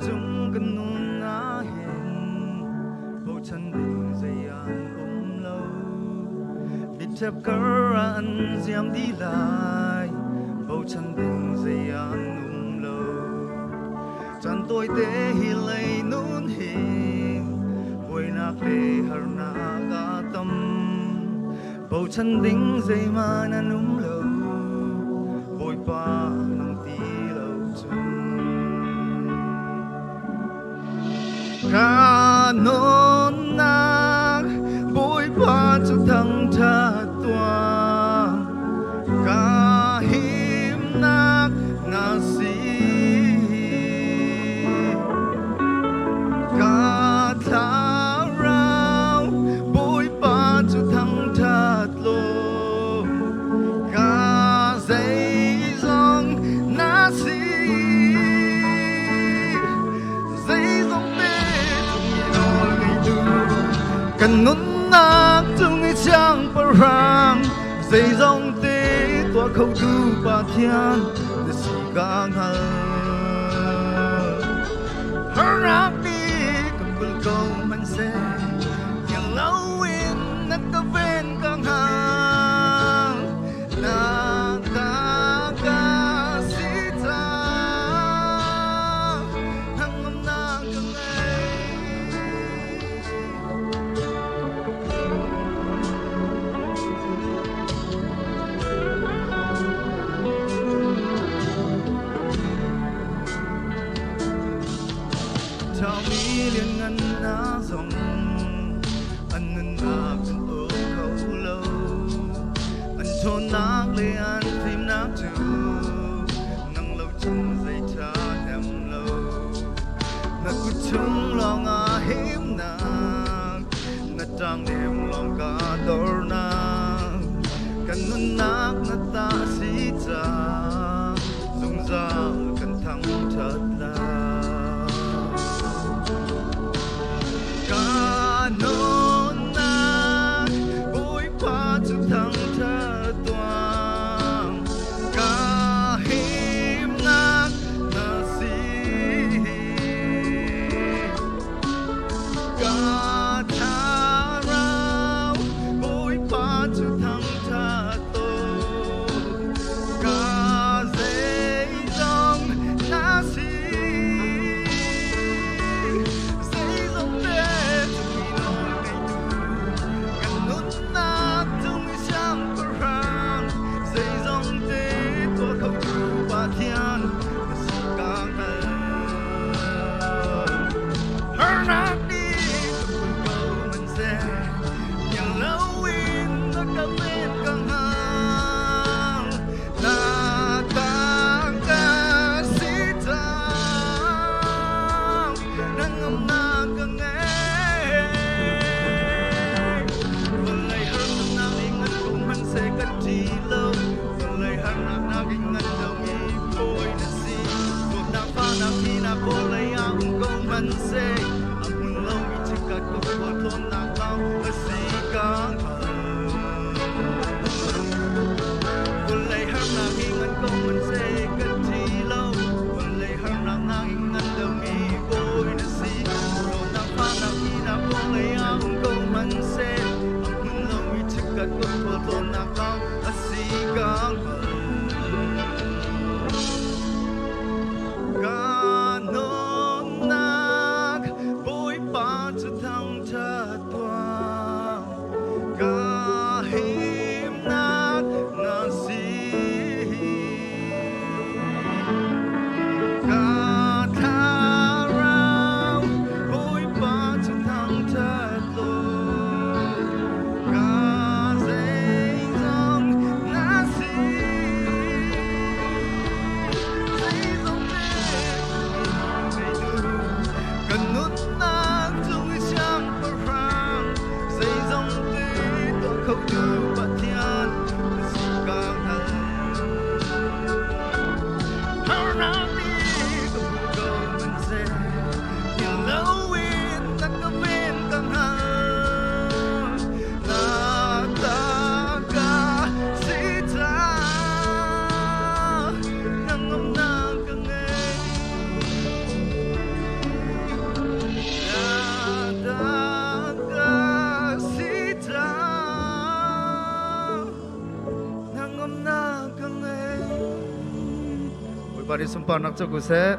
dây chung cần nôn na hiền bầu chân đình dây an lâu biết chép cỡ ăn diam đi lại bầu chân đình dây an lâu chan tôi te hi lay nun hiền bồi nạc lê har na ca tâm bầu chân đình dây ma na lâu bồi pa nang ti lâu chung ca non nạc bồi pa chu thăng cha tua ca him nạc na si ca tha rao bồi pa chu thăng cha lo ca dây dòng na si dây dòng tê cần nôn nạc trong ngày trang parang dây dòng tê tua khâu tu ba thiên để si gang hal harap đi cầm cul câu man se yang lâu in nát ta ven gang hang na ta ca si ta hang ngâm na gang chào mi liên ngân na dòng anh ngân nạc anh ôm khâu lâu anh chôn nạc lê anh phim nạc chu nắng lâu chung dây cha em lâu na cứ chung lo ngà hiếm nạc na trang đêm lòng cả đor nạc cần ngân nạc na ta si cha dùng ra cần thăng thật là ca non nạc bồi pa chu thăng cha toang ca him nạc na si ca tha rao bồi pa chu thăng cha to ca dây dòng na si dây dòng tê cần nôn nạc trong ngày trang parang dây dòng tê tua khâu tu ba thiên để si gang hal har nạc đi cầm câu man se yang lâu in nát ta ven gang hang na ta ca si ta nang ngâm na gang vần lời har nạc na ngân cùng man se cất chi lâu vần lời har nạc na ngân đâu nghi bồi na si cuộc na pha na khi na cô lấy áo cùng man se ang hun lâu nghi chỉ cất cuộc cô thôn nạc lao ở si gang vần lời har nạc ngân cùng man se cất chi lâu vần lời har nạc na ngân đâu nghi bồi na si cuộc na pha na khi na cô lấy áo cùng man se ang hun lâu nghi chỉ cất cuộc cô thôn nạc lao ở si gang ca non nạc bồi pa chu thăng cha toang ca him nạc na si bari sumpah nak cukup se